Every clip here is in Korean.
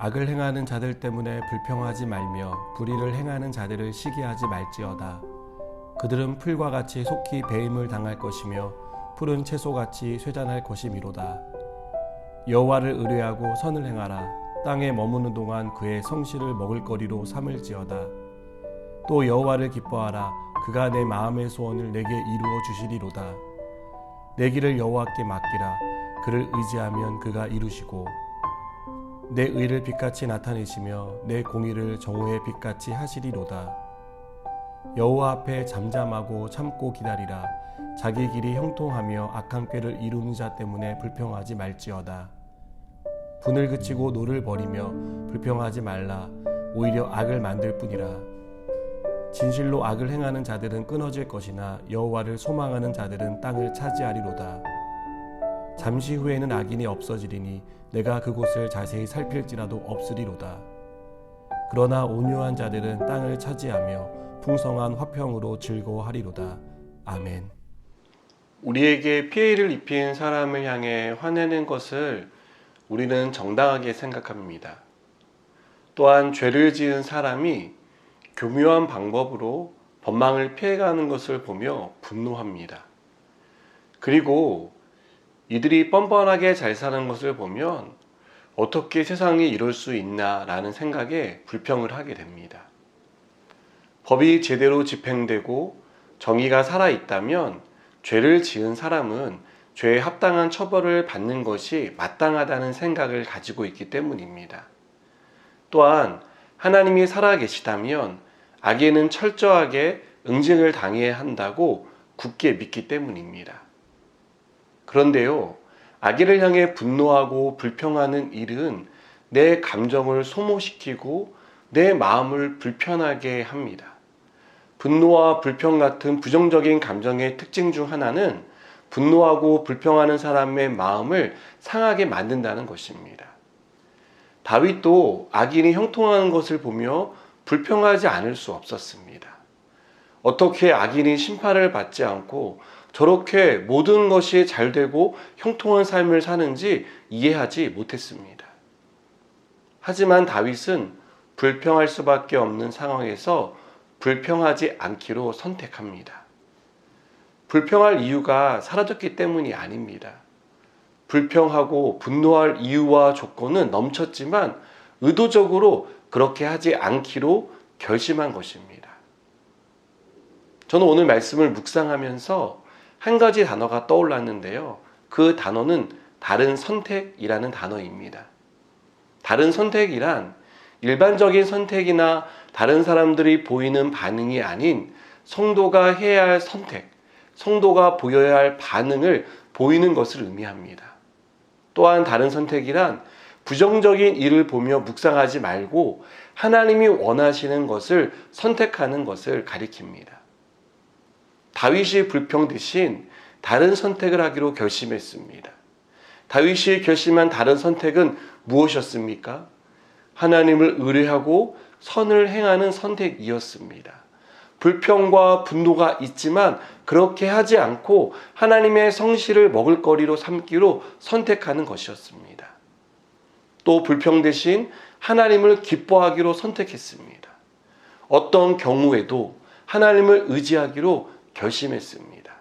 악을 행하는 자들 때문에 불평하지 말며 불의를 행하는 자들을 시기하지 말지어다. 그들은 풀과 같이 속히 배임을 당할 것이며 푸른 채소같이 쇠잔할 것이미로다. 여호와를 의뢰하고 선을 행하라. 땅에 머무는 동안 그의 성실을 먹을거리로 삼을지어다. 또 여호와를 기뻐하라. 그가 내 마음의 소원을 내게 이루어 주시리로다. 내 길을 여호와께 맡기라. 그를 의지하면 그가 이루시고 내 의를 빛같이 나타내시며 내 공의를 정오의 빛같이 하시리로다. 여호와 앞에 잠잠하고 참고 기다리라. 자기 길이 형통하며 악한 꾀를 이루는 자 때문에 불평하지 말지어다. 분을 그치고 노를 버리며 불평하지 말라. 오히려 악을 만들 뿐이라. 진실로 악을 행하는 자들은 끊어질 것이나 여호와를 소망하는 자들은 땅을 차지하리로다. 잠시 후에는 악인이 없어지리니 내가 그곳을 자세히 살필지라도 없으리로다. 그러나 온유한 자들은 땅을 차지하며 풍성한 화평으로 즐거워하리로다. 아멘. 우리에게 피해를 입힌 사람을 향해 화내는 것을 우리는 정당하게 생각합니다. 또한 죄를 지은 사람이 교묘한 방법으로 법망을 피해가는 것을 보며 분노합니다. 그리고 이들이 뻔뻔하게 잘 사는 것을 보면 어떻게 세상이 이럴 수 있나라는 생각에 불평을 하게 됩니다. 법이 제대로 집행되고 정의가 살아있다면 죄를 지은 사람은 죄에 합당한 처벌을 받는 것이 마땅하다는 생각을 가지고 있기 때문입니다. 또한 하나님이 살아계시다면 악에는 철저하게 응징을 당해야 한다고 굳게 믿기 때문입니다. 그런데요, 악인을 향해 분노하고 불평하는 일은 내 감정을 소모시키고 내 마음을 불편하게 합니다. 분노와 불평 같은 부정적인 감정의 특징 중 하나는 분노하고 불평하는 사람의 마음을 상하게 만든다는 것입니다. 다윗도 악인이 형통하는 것을 보며 불평하지 않을 수 없었습니다. 어떻게 악인이 심판을 받지 않고 저렇게 모든 것이 잘 되고 형통한 삶을 사는지 이해하지 못했습니다. 하지만 다윗은 불평할 수밖에 없는 상황에서 불평하지 않기로 선택합니다. 불평할 이유가 사라졌기 때문이 아닙니다. 불평하고 분노할 이유와 조건은 넘쳤지만 의도적으로 그렇게 하지 않기로 결심한 것입니다. 저는 오늘 말씀을 묵상하면서 한 가지 단어가 떠올랐는데요. 그 단어는 다른 선택이라는 단어입니다. 다른 선택이란 일반적인 선택이나 다른 사람들이 보이는 반응이 아닌 성도가 해야 할 선택, 성도가 보여야 할 반응을 보이는 것을 의미합니다. 또한 다른 선택이란 부정적인 일을 보며 묵상하지 말고 하나님이 원하시는 것을 선택하는 것을 가리킵니다. 다윗이 불평 대신 다른 선택을 하기로 결심했습니다. 다윗이 결심한 다른 선택은 무엇이었습니까? 하나님을 의뢰하고 선을 행하는 선택이었습니다. 불평과 분노가 있지만 그렇게 하지 않고 하나님의 성실을 먹을거리로 삼기로 선택하는 것이었습니다. 또 불평 대신 하나님을 기뻐하기로 선택했습니다. 어떤 경우에도 하나님을 의지하기로 결심했습니다.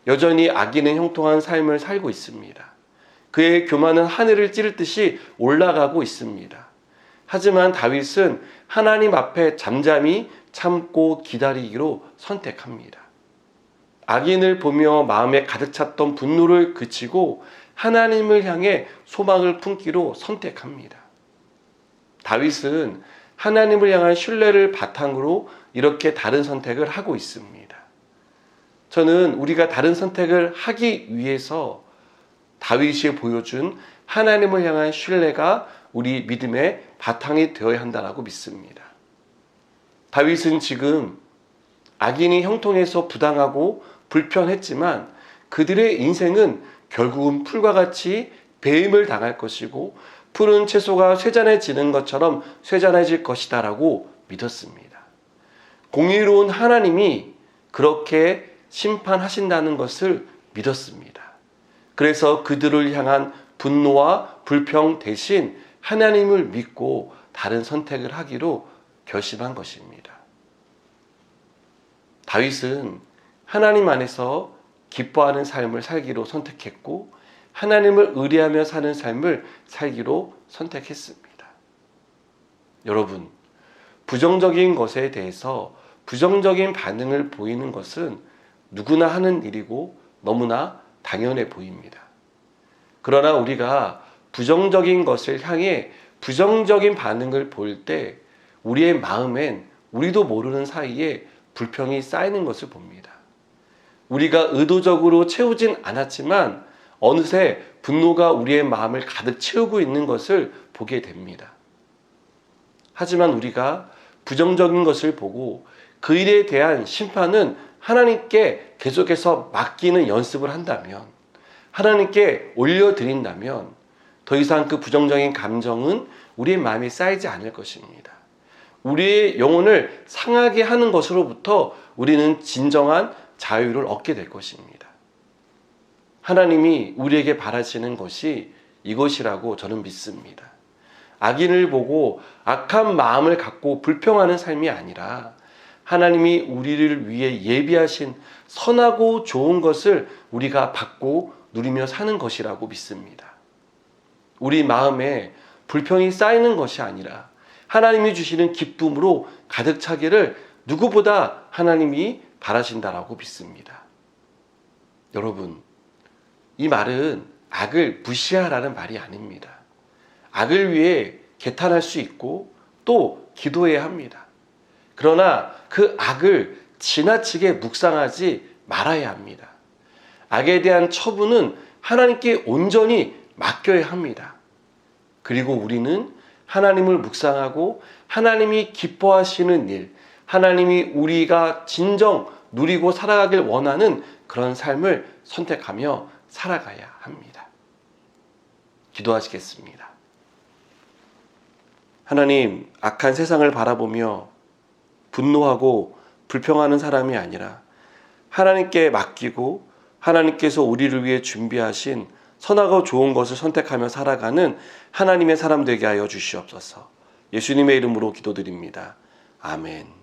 여전히 악인은 형통한 삶을 살고 있습니다. 그의 교만은 하늘을 찌를 듯이 올라가고 있습니다. 하지만 다윗은 하나님 앞에 잠잠히 참고 기다리기로 선택합니다. 악인을 보며 마음에 가득 찼던 분노를 그치고 하나님을 향해 소망을 품기로 선택합니다. 다윗은 하나님을 향한 신뢰를 바탕으로 이렇게 다른 선택을 하고 있습니다. 저는 우리가 다른 선택을 하기 위해서 다윗이 보여준 하나님을 향한 신뢰가 우리 믿음의 바탕이 되어야 한다고 믿습니다. 다윗은 지금 악인이 형통해서 부당하고 불편했지만 그들의 인생은 결국은 풀과 같이 배임을 당할 것이고 푸른 채소가 쇠잔해지는 것처럼 쇠잔해질 것이다 라고 믿었습니다. 공의로운 하나님이 그렇게 심판하신다는 것을 믿었습니다. 그래서 그들을 향한 분노와 불평 대신 하나님을 믿고 다른 선택을 하기로 결심한 것입니다. 다윗은 하나님 안에서 기뻐하는 삶을 살기로 선택했고 하나님을 의뢰하며 사는 삶을 살기로 선택했습니다. 여러분, 부정적인 것에 대해서 부정적인 반응을 보이는 것은 누구나 하는 일이고 너무나 당연해 보입니다. 그러나 우리가 부정적인 것을 향해 부정적인 반응을 보일 때 우리의 마음엔 우리도 모르는 사이에 불평이 쌓이는 것을 봅니다. 우리가 의도적으로 채우진 않았지만 어느새 분노가 우리의 마음을 가득 채우고 있는 것을 보게 됩니다. 하지만 우리가 부정적인 것을 보고 그 일에 대한 심판은 하나님께 계속해서 맡기는 연습을 한다면, 하나님께 올려드린다면 더 이상 그 부정적인 감정은 우리의 마음에 쌓이지 않을 것입니다. 우리의 영혼을 상하게 하는 것으로부터 우리는 진정한 자유를 얻게 될 것입니다. 하나님이 우리에게 바라시는 것이 이것이라고 저는 믿습니다. 악인을 보고 악한 마음을 갖고 불평하는 삶이 아니라 하나님이 우리를 위해 예비하신 선하고 좋은 것을 우리가 받고 누리며 사는 것이라고 믿습니다. 우리 마음에 불평이 쌓이는 것이 아니라 하나님이 주시는 기쁨으로 가득 차기를 누구보다 하나님이 바라신다라고 믿습니다. 여러분, 이 말은 악을 무시하라는 말이 아닙니다. 악을 위해 개탄할 수 있고 또 기도해야 합니다. 그러나 그 악을 지나치게 묵상하지 말아야 합니다. 악에 대한 처분은 하나님께 온전히 맡겨야 합니다. 그리고 우리는 하나님을 묵상하고 하나님이 기뻐하시는 일, 하나님이 우리가 진정 누리고 살아가길 원하는 그런 삶을 선택하며 살아가야 합니다. 기도하시겠습니다. 하나님, 악한 세상을 바라보며 분노하고 불평하는 사람이 아니라 하나님께 맡기고 하나님께서 우리를 위해 준비하신 선하고 좋은 것을 선택하며 살아가는 하나님의 사람 되게 하여 주시옵소서. 예수님의 이름으로 기도드립니다. 아멘.